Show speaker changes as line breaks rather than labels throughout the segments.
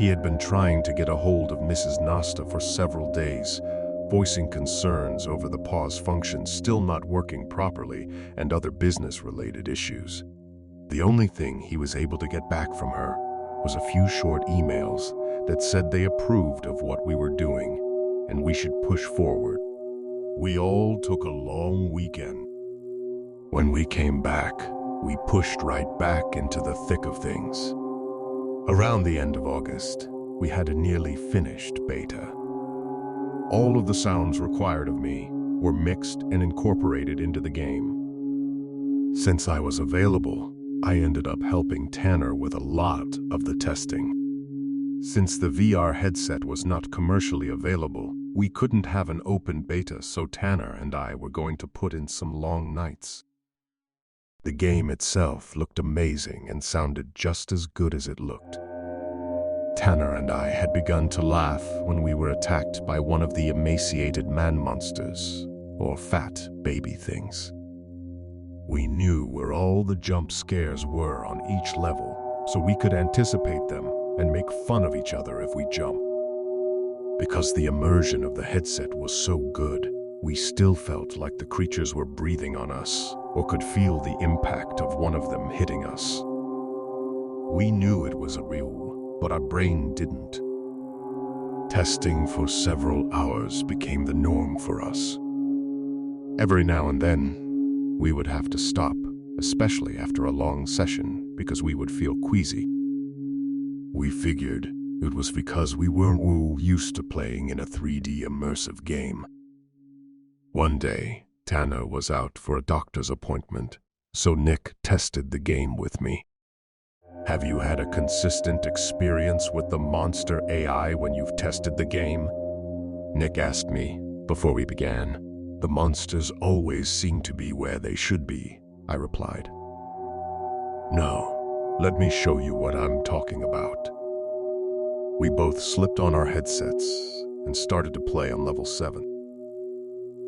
He had been trying to get a hold of Mrs. Nasta for several days, voicing concerns over the pause function still not working properly and other business-related issues. The only thing he was able to get back from her was a few short emails that said they approved of what we were doing and we should push forward. We all took a long weekend. When we came back, we pushed right back into the thick of things. Around the end of August, we had a nearly finished beta. All of the sounds required of me were mixed and incorporated into the game. Since I was available, I ended up helping Tanner with a lot of the testing. Since the VR headset was not commercially available, we couldn't have an open beta, so Tanner and I were going to put in some long nights. The game itself looked amazing and sounded just as good as it looked. Tanner and I had begun to laugh when we were attacked by one of the emaciated man monsters, or fat baby things. We knew where all the jump scares were on each level, so we could anticipate them and make fun of each other if we jump. Because the immersion of the headset was so good, we still felt like the creatures were breathing on us, or could feel the impact of one of them hitting us. We knew it was real, but our brain didn't. Testing for several hours became the norm for us. Every now and then, we would have to stop, especially after a long session, because we would feel queasy. We figured it was because we weren't used to playing in a 3D immersive game. One day, Tanner was out for a doctor's appointment, so Nick tested the game with me. Have you had a consistent experience with the monster AI when you've tested the game? Nick asked me before we began. The monsters always seem to be where they should be, I replied. No, let me show you what I'm talking about. We both slipped on our headsets and started to play on level 7.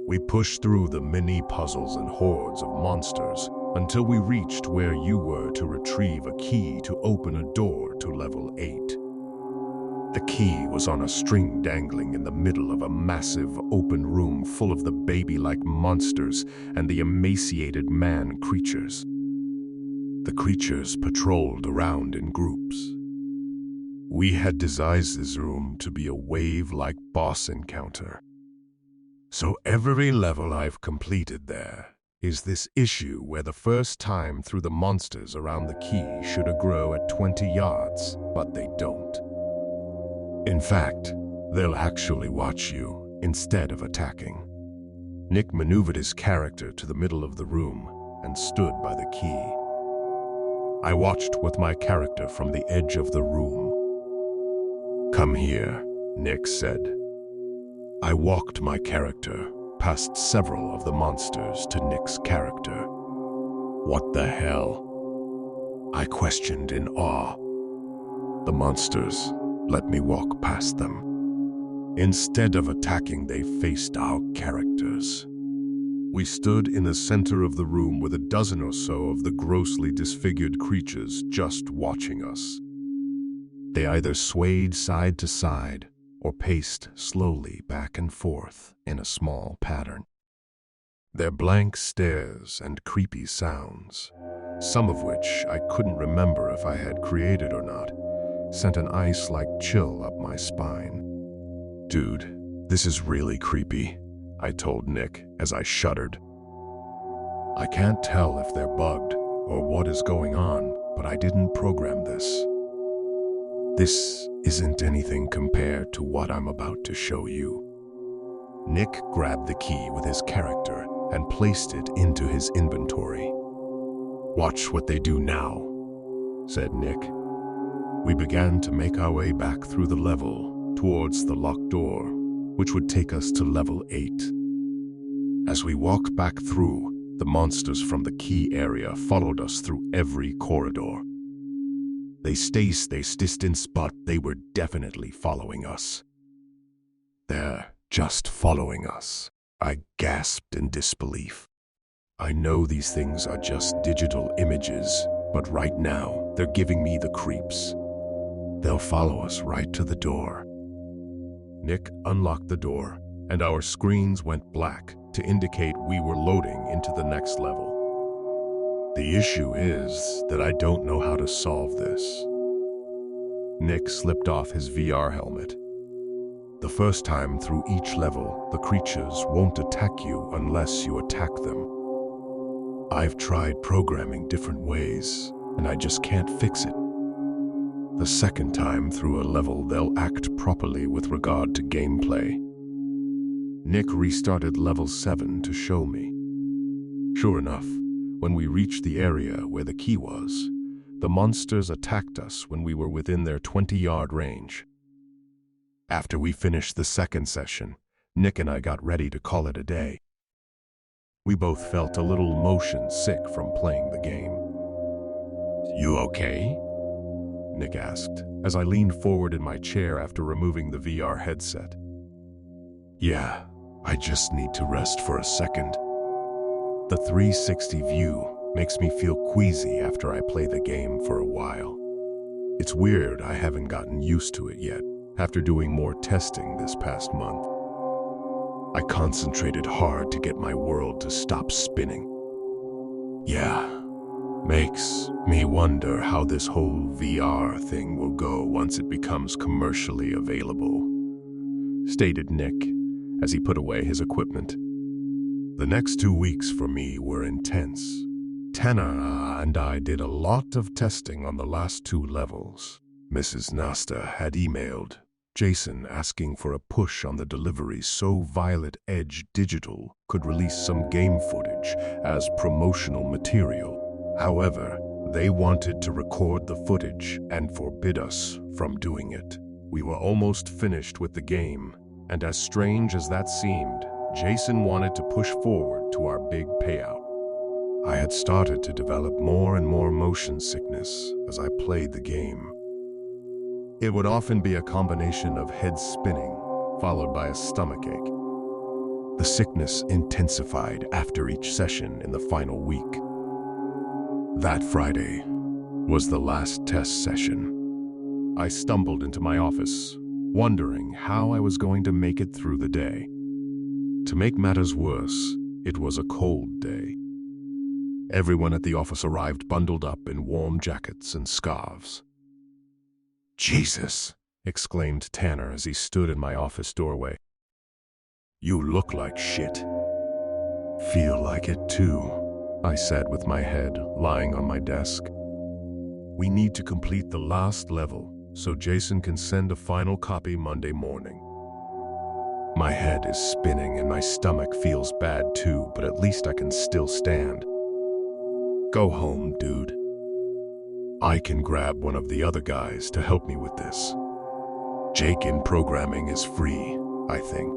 We pushed through the mini puzzles and hordes of monsters until we reached where you were to retrieve a key to open a door to level 8. The key was on a string dangling in the middle of a massive open room full of the baby-like monsters and the emaciated man creatures. The creatures patrolled around in groups. We had designed this room to be a wave-like boss encounter. So every level I've completed there is this issue where the first time through the monsters around the key should grow at 20 yards, but they don't. In fact, they'll actually watch you instead of attacking. Nick maneuvered his character to the middle of the room and stood by the key. I watched with my character from the edge of the room. "Come here," Nick said. I walked my character past several of the monsters to Nick's character. "What the hell?" I questioned in awe. The monsters let me walk past them. Instead of attacking, they faced our characters. We stood in the center of the room with a dozen or so of the grossly disfigured creatures just watching us. They either swayed side to side or paced slowly back and forth in a small pattern. Their blank stares and creepy sounds, some of which I couldn't remember if I had created or not, sent an ice-like chill up my spine. "Dude, this is really creepy," I told Nick as I shuddered. "I can't tell if they're bugged or what is going on, but I didn't program this. This isn't anything compared to what I'm about to show you." Nick grabbed the key with his character and placed it into his inventory. "Watch what they do now," said Nick. We began to make our way back through the level towards the locked door, which would take us to level 8. As we walked back through, the monsters from the key area followed us through every corridor. They stayed distance, but they were definitely following us. "They're just following us," I gasped in disbelief. "I know these things are just digital images, but right now they're giving me the creeps. They'll follow us right to the door. Nick unlocked the door, and our screens went black to indicate we were loading into the next level. The issue is that I don't know how to solve this. Nick slipped off his VR helmet. The first time through each level, the creatures won't attack you unless you attack them. I've tried programming different ways, and I just can't fix it. The second time through a level, they'll act properly with regard to gameplay. Nick restarted level 7 to show me. Sure enough, when we reached the area where the key was, the monsters attacked us when we were within their 20-yard range. After we finished the second session, Nick and I got ready to call it a day. We both felt a little motion sick from playing the game. "You okay?" Nick asked, as I leaned forward in my chair after removing the VR headset. "Yeah, I just need to rest for a second. The 360 view makes me feel queasy after I play the game for a while. It's weird I haven't gotten used to it yet, after doing more testing this past month. I concentrated hard to get my world to stop spinning. Yeah, makes me wonder how this whole VR thing will go once it becomes commercially available," stated Nick as he put away his equipment. The next 2 weeks for me were intense. Tanner and I did a lot of testing on the last 2 levels. Mrs. Nasta had emailed Jason asking for a push on the delivery so Violet Edge Digital could release some game footage as promotional material. However, they wanted to record the footage and forbid us from doing it. We were almost finished with the game, and as strange as that seemed, Jason wanted to push forward to our big payout. I had started to develop more and more motion sickness as I played the game. It would often be a combination of head spinning, followed by a stomachache. The sickness intensified after each session in the final week. That Friday was the last test session. I stumbled into my office, wondering how I was going to make it through the day. To make matters worse, it was a cold day. Everyone at the office arrived bundled up in warm jackets and scarves. "Jesus!" exclaimed Tanner as he stood in my office doorway. "You look like shit." "Feel like it too," I said with my head lying on my desk. "We need to complete the last level so Jason can send a final copy Monday morning." My head is spinning and my stomach feels bad too, but at least I can still stand. "Go home, dude. I can grab one of the other guys to help me with this. Jake in programming is free, I think."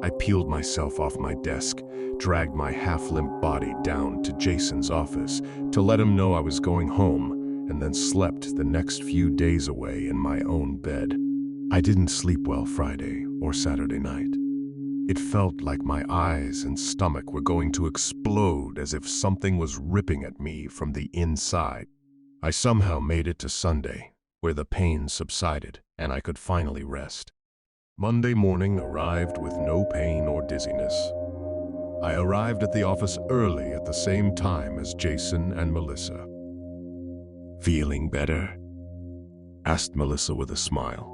I peeled myself off my desk, dragged my half-limp body down to Jason's office to let him know I was going home, and then slept the next few days away in my own bed. I didn't sleep well Friday or Saturday night. It felt like my eyes and stomach were going to explode as if something was ripping at me from the inside. I somehow made it to Sunday, where the pain subsided and I could finally rest. Monday morning arrived with no pain or dizziness. I arrived at the office early at the same time as Jason and Melissa. "Feeling better?" asked Melissa with a smile.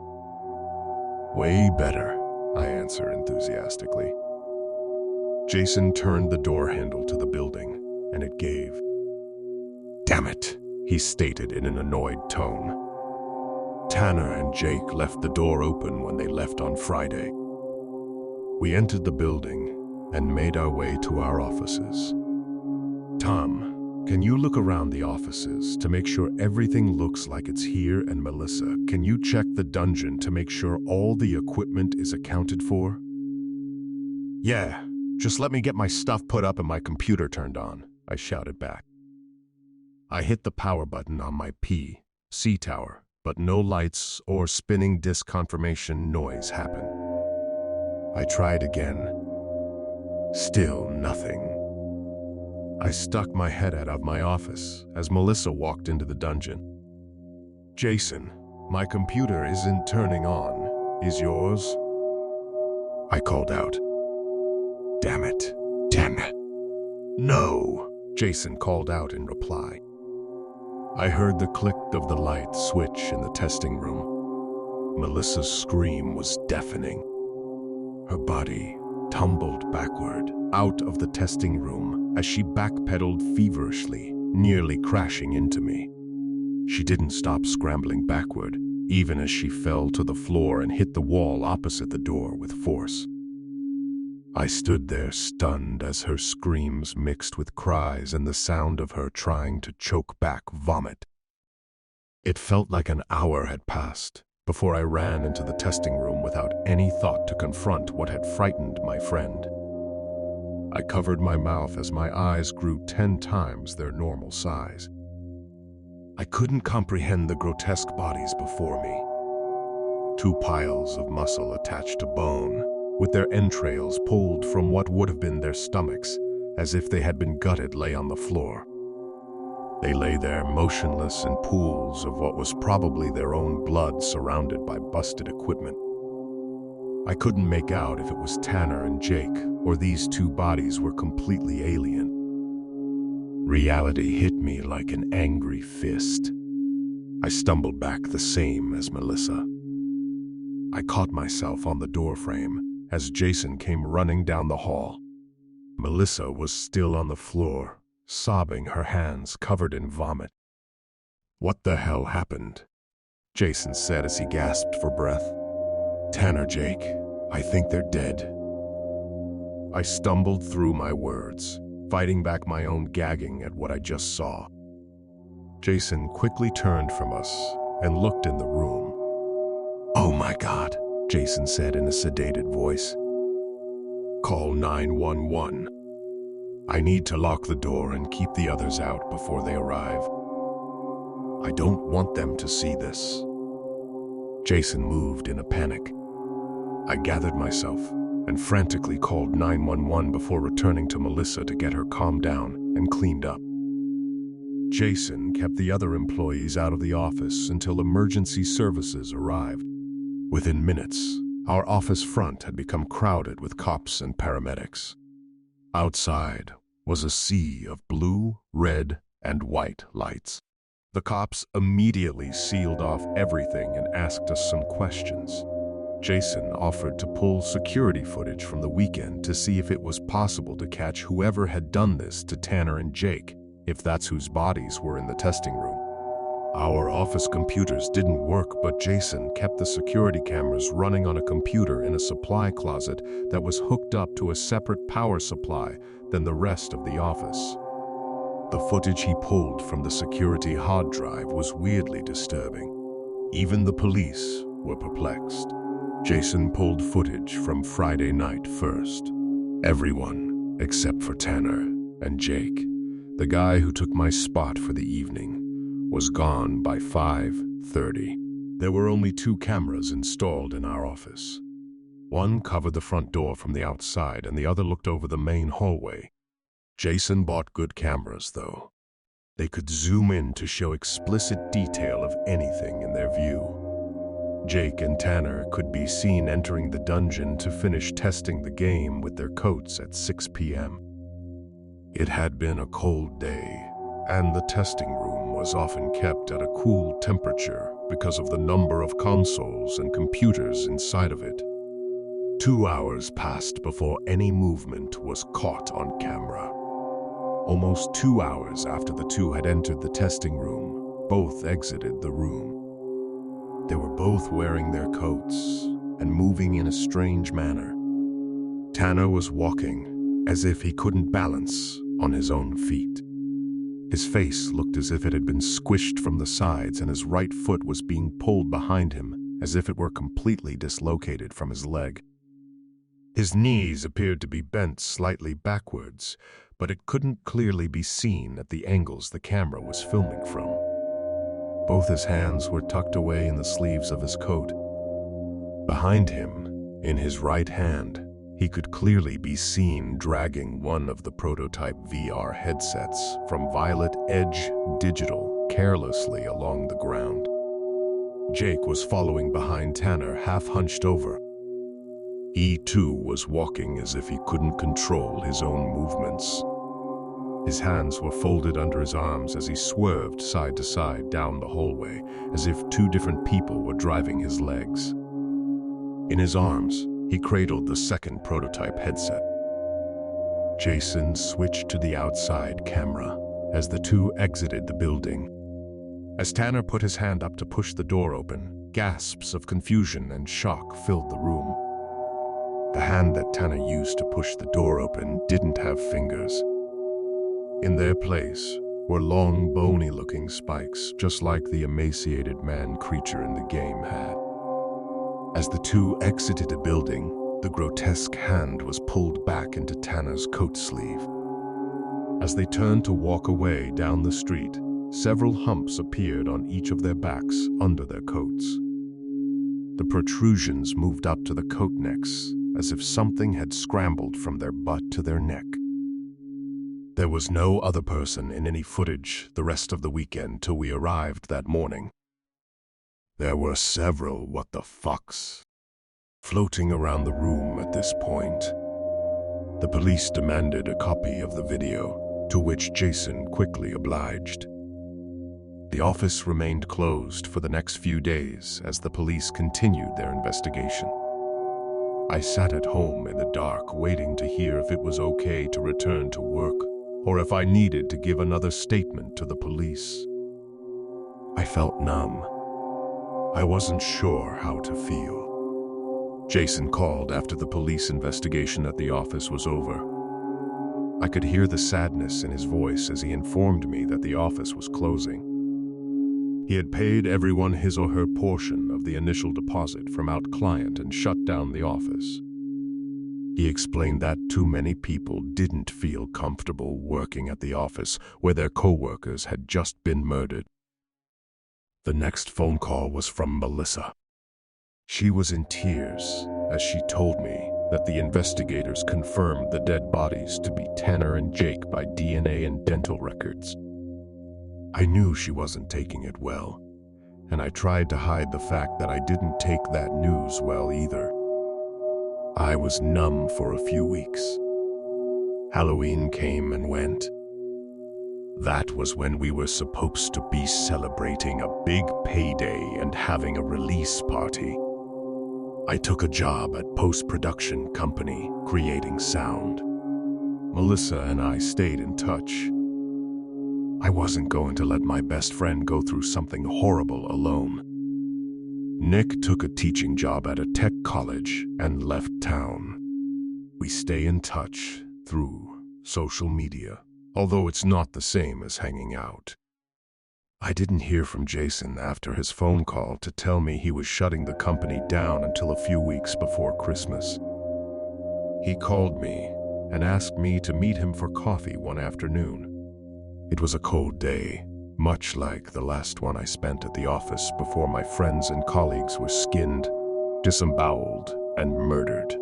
"Way better," I answered enthusiastically. Jason turned the door handle to the building, and it gave. "Damn it," he stated in an annoyed tone. Tanner and Jake left the door open when they left on Friday. We entered the building and made our way to our offices. "Tom, can you look around the offices to make sure everything looks like it's here? And Melissa, can you check the dungeon to make sure all the equipment is accounted for?" "Yeah, just let me get my stuff put up and my computer turned on," I shouted back. I hit the power button on my PC tower, but no lights or spinning disk confirmation noise happened. I tried again. Still nothing. I stuck my head out of my office as Melissa walked into the dungeon. "Jason, My computer isn't turning on. Is yours? I called out. Damn it. Damn it. No, Jason called out in reply. I heard the click of the light switch in the testing room. Melissa's scream was deafening. Her body tumbled backward out of the testing room as she backpedaled feverishly, nearly crashing into me. She didn't stop scrambling backward, even as she fell to the floor and hit the wall opposite the door with force. I stood there stunned as her screams mixed with cries and the sound of her trying to choke back vomit. It felt like an hour had passed before I ran into the testing room without any thought to confront what had frightened my friend. I covered my mouth as my eyes grew 10 times their normal size. I couldn't comprehend the grotesque bodies before me. 2 piles of muscle attached to bone, with their entrails pulled from what would have been their stomachs, as if they had been gutted, lay on the floor. They lay there motionless in pools of what was probably their own blood surrounded by busted equipment. I couldn't make out if it was Tanner and Jake or these 2 bodies were completely alien. Reality hit me like an angry fist. I stumbled back the same as Melissa. I caught myself on the doorframe as Jason came running down the hall. Melissa was still on the floor, sobbing, her hands covered in vomit. What the hell happened? Jason said as he gasped for breath. Tanner, Jake, I think they're dead. I stumbled through my words, fighting back my own gagging at what I just saw. Jason quickly turned from us and looked in the room. Oh my God, Jason said in a sedated voice. Call 911. I need to lock the door and keep the others out before they arrive. I don't want them to see this. Jason moved in a panic. I gathered myself and frantically called 911 before returning to Melissa to get her calmed down and cleaned up. Jason kept the other employees out of the office until emergency services arrived. Within minutes, our office front had become crowded with cops and paramedics. Outside was a sea of blue, red, and white lights. The cops immediately sealed off everything and asked us some questions. Jason offered to pull security footage from the weekend to see if it was possible to catch whoever had done this to Tanner and Jake, if that's whose bodies were in the testing room. Our office computers didn't work, but Jason kept the security cameras running on a computer in a supply closet that was hooked up to a separate power supply than the rest of the office. The footage he pulled from the security hard drive was weirdly disturbing. Even the police were perplexed. Jason pulled footage from Friday night first. Everyone, except for Tanner and Jake, the guy who took my spot for the evening, was gone by 5:30. There were only 2 cameras installed in our office. One covered the front door from the outside and the other looked over the main hallway. Jason bought good cameras, though. They could zoom in to show explicit detail of anything in their view. Jake and Tanner could be seen entering the dungeon to finish testing the game with their coats at 6 p.m. It had been a cold day, and the testing room was often kept at a cool temperature because of the number of consoles and computers inside of it. 2 hours passed before any movement was caught on camera. Almost 2 hours after the 2 had entered the testing room, both exited the room. They were both wearing their coats and moving in a strange manner. Tanner was walking as if he couldn't balance on his own feet. His face looked as if it had been squished from the sides, and his right foot was being pulled behind him as if it were completely dislocated from his leg. His knees appeared to be bent slightly backwards, but it couldn't clearly be seen at the angles the camera was filming from. Both his hands were tucked away in the sleeves of his coat. Behind him, in his right hand, he could clearly be seen dragging one of the prototype VR headsets from Violet Edge Digital carelessly along the ground. Jake was following behind Tanner, half hunched over. He too was walking as if he couldn't control his own movements. His hands were folded under his arms as he swerved side to side down the hallway, as if two different people were driving his legs. In his arms, he cradled the second prototype headset. Jason switched to the outside camera as the two exited the building. As Tanner put his hand up to push the door open, gasps of confusion and shock filled the room. The hand that Tanner used to push the door open didn't have fingers. In their place were long, bony-looking spikes, just like the emaciated man-creature in the game had. As the two exited the building, the grotesque hand was pulled back into Tanner's coat sleeve. As they turned to walk away down the street, several humps appeared on each of their backs under their coats. The protrusions moved up to the coat necks, as if something had scrambled from their butt to their neck. There was no other person in any footage the rest of the weekend till we arrived that morning. There were several what the fucks floating around the room at this point. The police demanded a copy of the video, to which Jason quickly obliged. The office remained closed for the next few days as the police continued their investigation. I sat at home in the dark waiting to hear if it was okay to return to work or if I needed to give another statement to the police. I felt numb. I wasn't sure how to feel. Jason called after the police investigation at the office was over. I could hear the sadness in his voice as he informed me that the office was closing. He had paid everyone his or her portion of the initial deposit from our client and shut down the office. He explained that too many people didn't feel comfortable working at the office where their co-workers had just been murdered. The next phone call was from Melissa. She was in tears as she told me that the investigators confirmed the dead bodies to be Tanner and Jake by DNA and dental records. I knew she wasn't taking it well, and I tried to hide the fact that I didn't take that news well either. I was numb for a few weeks. Halloween came and went. That was when we were supposed to be celebrating a big payday and having a release party. I took a job at post-production company creating sound. Melissa and I stayed in touch. I wasn't going to let my best friend go through something horrible alone. Nick took a teaching job at a tech college and left town. We stay in touch through social media, although it's not the same as hanging out. I didn't hear from Jason after his phone call to tell me he was shutting the company down until a few weeks before Christmas. He called me and asked me to meet him for coffee one afternoon. It was a cold day, much like the last one I spent at the office before my friends and colleagues were skinned, disemboweled, and murdered.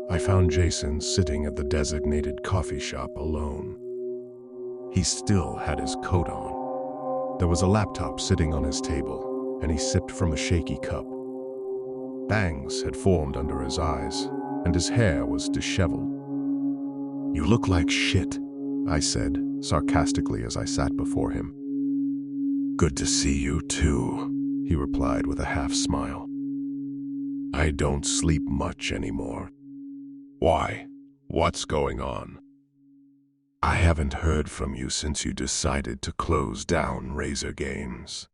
I found Jason sitting at the designated coffee shop alone. He still had his coat on. There was a laptop sitting on his table, and he sipped from a shaky cup. Bangs had formed under his eyes, and his hair was disheveled. "You look like shit," I said, sarcastically as I sat before him. "Good to see you, too," he replied with a half-smile. "I don't sleep much anymore." "Why? What's going on?" "I haven't heard from you since you decided to close down Razor Games."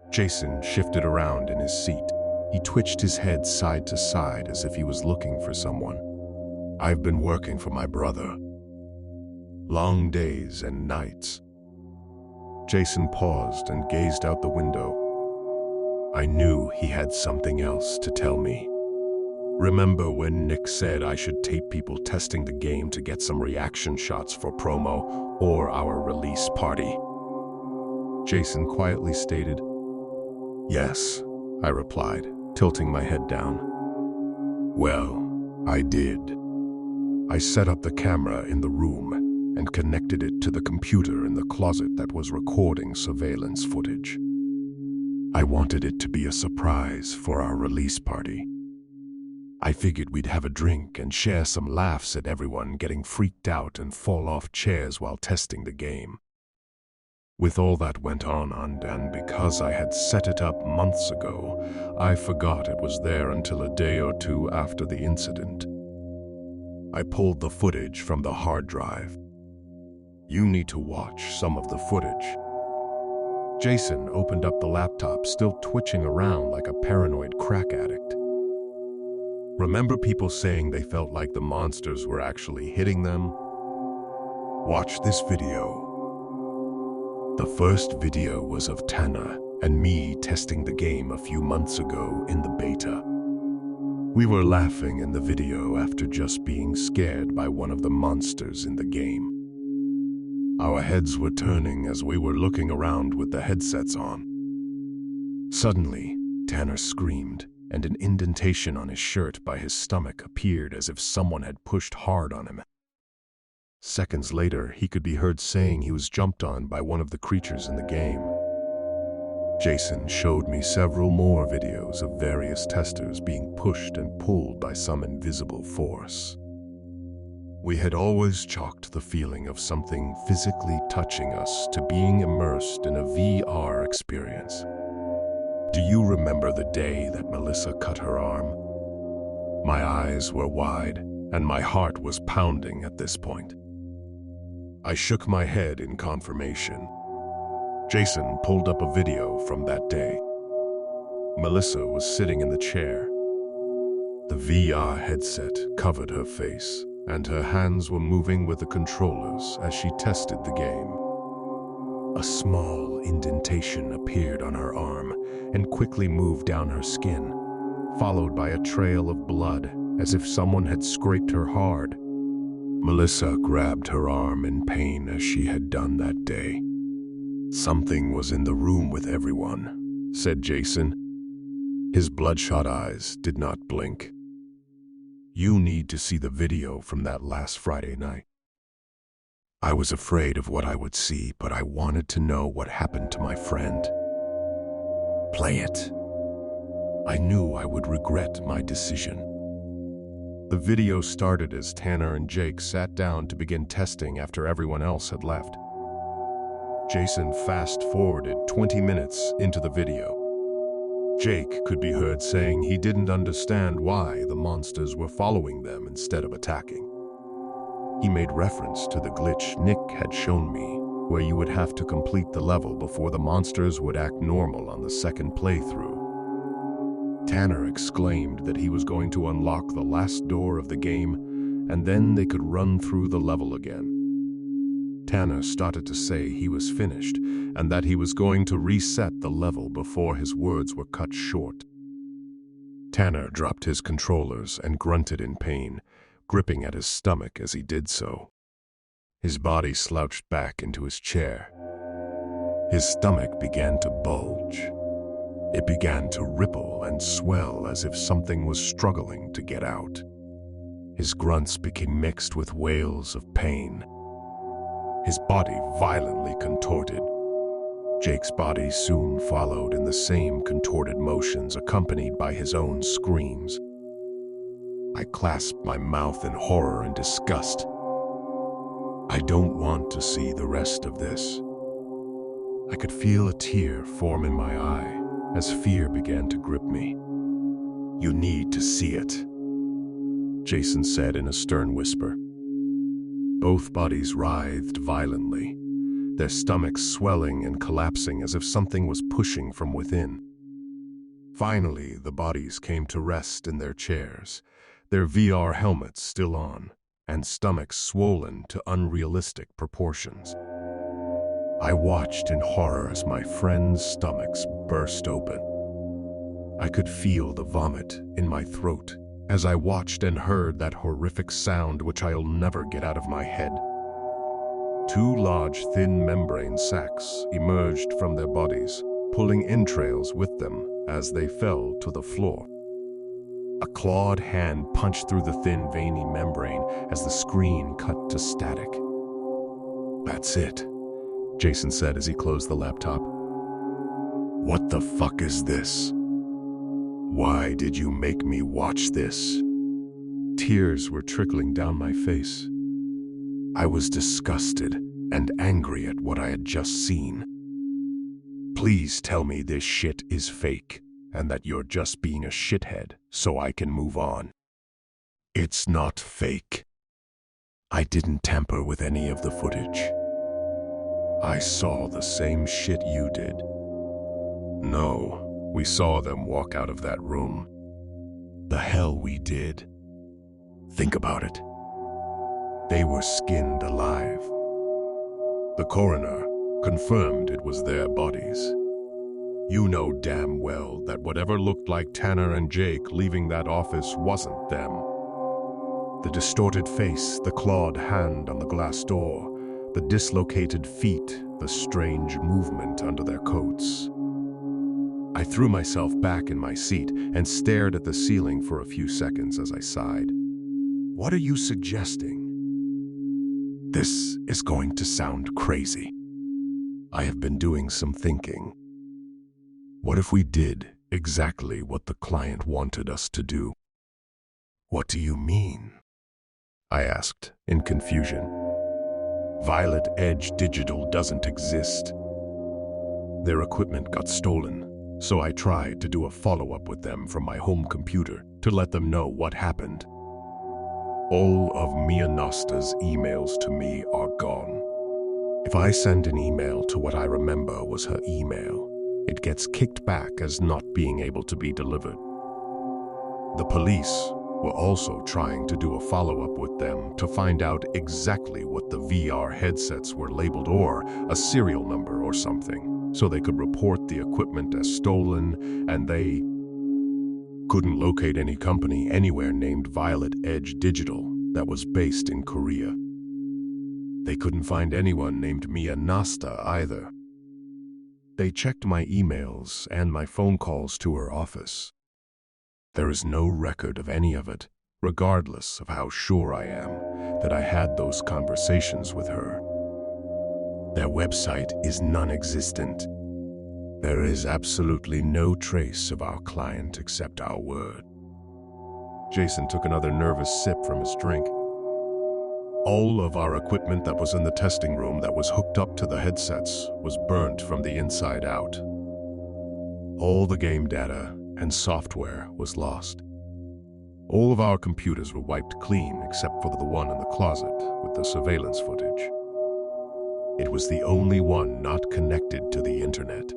Jason shifted around in his seat. He twitched his head side to side as if he was looking for someone. "I've been working for my brother. Long days and nights." Jason paused and gazed out the window. I knew he had something else to tell me. "Remember when Nick said I should tape people testing the game to get some reaction shots for promo or our release party?" Jason quietly stated. "Yes," I replied, tilting my head down. "Well, I did. I set up the camera in the room and connected it to the computer in the closet that was recording surveillance footage. I wanted it to be a surprise for our release party. I figured we'd have a drink and share some laughs at everyone getting freaked out and fall off chairs while testing the game. With all that went on, and because I had set it up months ago, I forgot it was there until a day or two after the incident. I pulled the footage from the hard drive. You need to watch some of the footage. Jason opened up the laptop, still twitching around like a paranoid crack addict. Remember people saying they felt like the monsters were actually hitting them? Watch this video. The first video was of Tanner and me testing the game a few months ago in the beta. We were laughing in the video after just being scared by one of the monsters in the game. Our heads were turning as we were looking around with the headsets on. Suddenly, Tanner screamed, and an indentation on his shirt by his stomach appeared as if someone had pushed hard on him. Seconds later, he could be heard saying he was jumped on by one of the creatures in the game. Jason showed me several more videos of various testers being pushed and pulled by some invisible force. We had always chalked the feeling of something physically touching us to being immersed in a VR experience. Do you remember the day that Melissa cut her arm? My eyes were wide, and my heart was pounding at this point. I shook my head in confirmation. Jason pulled up a video from that day. Melissa was sitting in the chair. The VR headset covered her face, and her hands were moving with the controllers as she tested the game. A small indentation appeared on her arm and quickly moved down her skin, followed by a trail of blood as if someone had scraped her hard. Melissa grabbed her arm in pain as she had done that day. Something was in the room with everyone, said Jason. His bloodshot eyes did not blink. You need to see the video from that last Friday night. I was afraid of what I would see, but I wanted to know what happened to my friend. Play it. I knew I would regret my decision. The video started as Tanner and Jake sat down to begin testing after everyone else had left. Jason fast-forwarded 20 minutes into the video. Jake could be heard saying he didn't understand why the monsters were following them instead of attacking. He made reference to the glitch Nick had shown me, where you would have to complete the level before the monsters would act normal on the second playthrough. Tanner exclaimed that he was going to unlock the last door of the game, and then they could run through the level again. Tanner started to say he was finished, and that he was going to reset the level before his words were cut short. Tanner dropped his controllers and grunted in pain, gripping at his stomach as he did so. His body slouched back into his chair. His stomach began to bulge. It began to ripple and swell as if something was struggling to get out. His grunts became mixed with wails of pain. His body violently contorted. Jake's body soon followed in the same contorted motions, accompanied by his own screams. I clasped my mouth in horror and disgust. I don't want to see the rest of this. I could feel a tear form in my eye as fear began to grip me. You need to see it, Jason said in a stern whisper. Both bodies writhed violently, their stomachs swelling and collapsing as if something was pushing from within. Finally, the bodies came to rest in their chairs, their VR helmets still on, and stomachs swollen to unrealistic proportions. I watched in horror as my friends' stomachs burst open. I could feel the vomit in my throat as I watched and heard that horrific sound which I'll never get out of my head. Two large, thin membrane sacs emerged from their bodies, pulling entrails with them as they fell to the floor. A clawed hand punched through the thin, veiny membrane as the screen cut to static. That's it, Jason said as he closed the laptop. What the fuck is this? Why did you make me watch this? Tears were trickling down my face. I was disgusted and angry at what I had just seen. Please tell me this shit is fake and that you're just being a shithead so I can move on. It's not fake. I didn't tamper with any of the footage. I saw the same shit you did. No, we saw them walk out of that room. The hell we did. Think about it. They were skinned alive. The coroner confirmed it was their bodies. You know damn well that whatever looked like Tanner and Jake leaving that office wasn't them. The distorted face, the clawed hand on the glass door, the dislocated feet, the strange movement under their coats. I threw myself back in my seat and stared at the ceiling for a few seconds as I sighed. What are you suggesting? This is going to sound crazy. I have been doing some thinking. What if we did exactly what the client wanted us to do? What do you mean? I asked in confusion. Violet Edge Digital doesn't exist. Their equipment got stolen, so I tried to do a follow-up with them from my home computer to let them know what happened. All of Mia Nosta's emails to me are gone. If I send an email to what I remember was her email, it gets kicked back as not being able to be delivered. The police were also trying to do a follow-up with them to find out exactly what the VR headsets were labeled or a serial number or something, so they could report the equipment as stolen, and they couldn't locate any company anywhere named Violet Edge Digital that was based in Korea. They couldn't find anyone named Mia Nosta either. They checked my emails and my phone calls to her office. There is no record of any of it, regardless of how sure I am that I had those conversations with her. Their website is non-existent. There is absolutely no trace of our client except our word. Jason took another nervous sip from his drink. All of our equipment that was in the testing room that was hooked up to the headsets was burnt from the inside out. All the game data and software was lost. All of our computers were wiped clean except for the one in the closet with the surveillance footage. It was the only one not connected to the internet.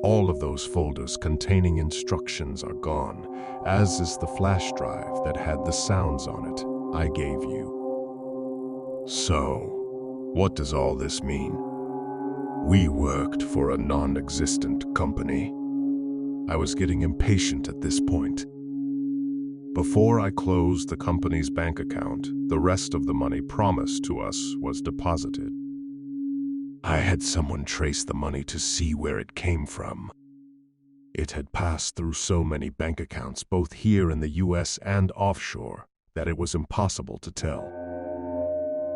All of those folders containing instructions are gone, as is the flash drive that had the sounds on it I gave you. So, what does all this mean? We worked for a non-existent company. I was getting impatient at this point. Before I closed the company's bank account, the rest of the money promised to us was deposited. I had someone trace the money to see where it came from. It had passed through so many bank accounts, both here in the US and offshore, that it was impossible to tell.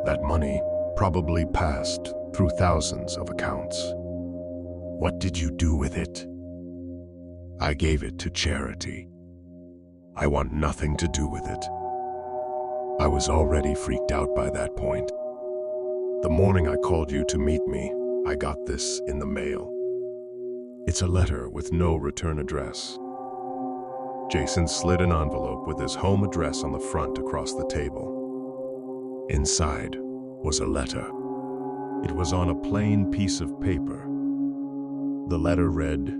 That money probably passed through thousands of accounts. What did you do with it? I gave it to charity. I want nothing to do with it. I was already freaked out by that point. The morning I called you to meet me, I got this in the mail. It's a letter with no return address. Jason slid an envelope with his home address on the front across the table. Inside was a letter. It was on a plain piece of paper. The letter read,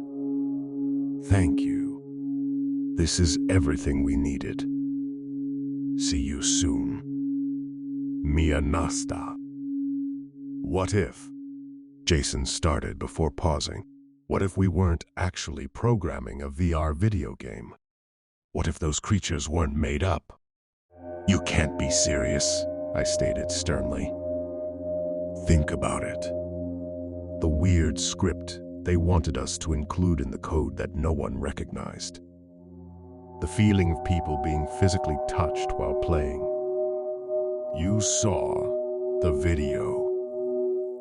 "Thank you. This is everything we needed. See you soon. Mia Nosta." What if? Jason started before pausing. What if we weren't actually programming a VR video game? What if those creatures weren't made up? You can't be serious, I stated sternly. Think about it. The weird script they wanted us to include in the code that no one recognized. The feeling of people being physically touched while playing. You saw the video.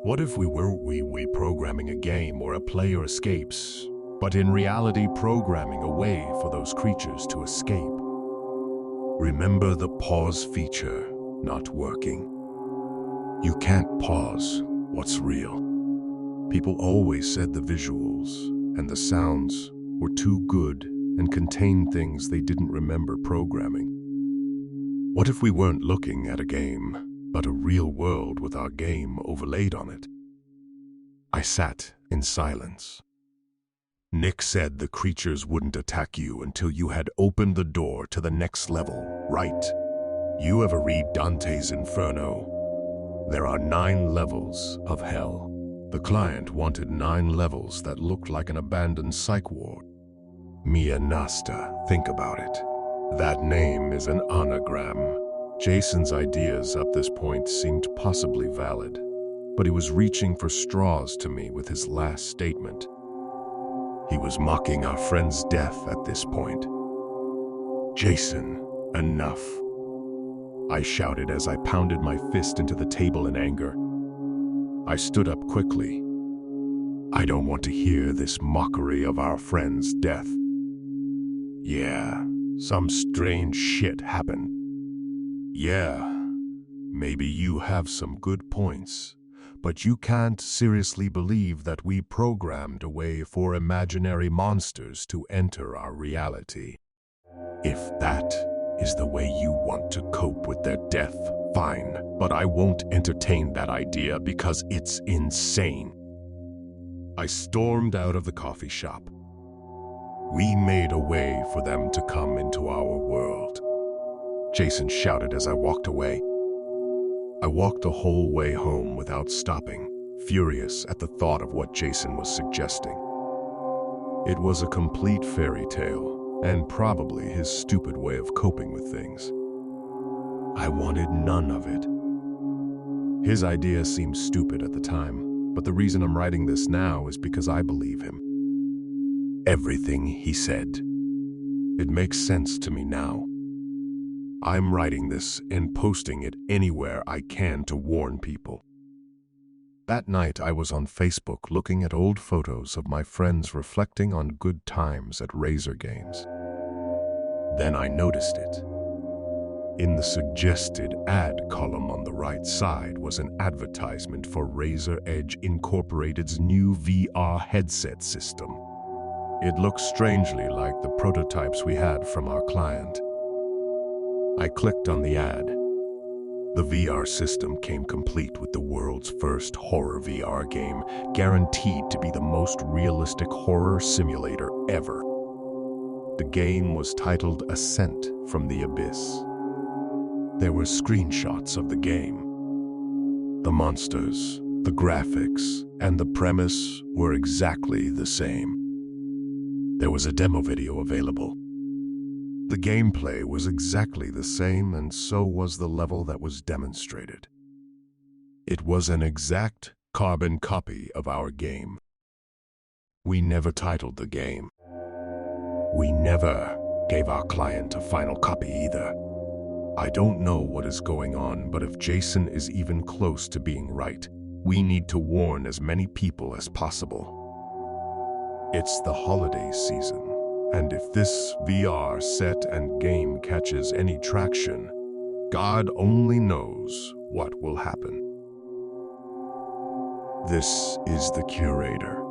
What if we were programming a game where a player escapes but in reality programming a way for those creatures to escape. Remember the pause feature not working. You can't pause what's real. People always said the visuals and the sounds were too good and contained things they didn't remember programming. What if we weren't looking at a game, but a real world with our game overlaid on it? I sat in silence. Nick said the creatures wouldn't attack you until you had opened the door to the next level, right? You ever read Dante's Inferno? There are 9 levels of hell. The client wanted 9 levels that looked like an abandoned psych ward. Mia Nasta, think about it. That name is an anagram. Jason's ideas up this point seemed possibly valid, but he was reaching for straws to me with his last statement. He was mocking our friend's death at this point. Jason, enough. I shouted as I pounded my fist into the table in anger. I stood up quickly. I don't want to hear this mockery of our friend's death. Yeah, some strange shit happened. Yeah, maybe you have some good points, but you can't seriously believe that we programmed a way for imaginary monsters to enter our reality. If that is the way you want to cope with their death, fine, but I won't entertain that idea because it's insane. I stormed out of the coffee shop. We made a way for them to come into our world. Jason shouted as I walked away. I walked the whole way home without stopping, furious at the thought of what Jason was suggesting. It was a complete fairy tale, and probably his stupid way of coping with things. I wanted none of it. His idea seemed stupid at the time, but the reason I'm writing this now is because I believe him. Everything he said. It makes sense to me now. I'm writing this and posting it anywhere I can to warn people. That night I was on Facebook looking at old photos of my friends reflecting on good times at Razor Games. Then I noticed it. In the suggested ad column on the right side was an advertisement for Razor Edge Incorporated's new VR headset system. It looked strangely like the prototypes we had from our client. I clicked on the ad. The VR system came complete with the world's first horror VR game, guaranteed to be the most realistic horror simulator ever. The game was titled Ascent from the Abyss. There were screenshots of the game. The monsters, the graphics, and the premise were exactly the same. There was a demo video available. The gameplay was exactly the same, and so was the level that was demonstrated. It was an exact carbon copy of our game. We never titled the game. We never gave our client a final copy either. I don't know what is going on, but if Jason is even close to being right, we need to warn as many people as possible. It's the holiday season, and if this VR set and game catches any traction, God only knows what will happen. This is The Curator.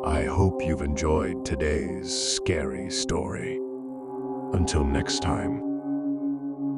I hope you've enjoyed today's scary story. Until next time.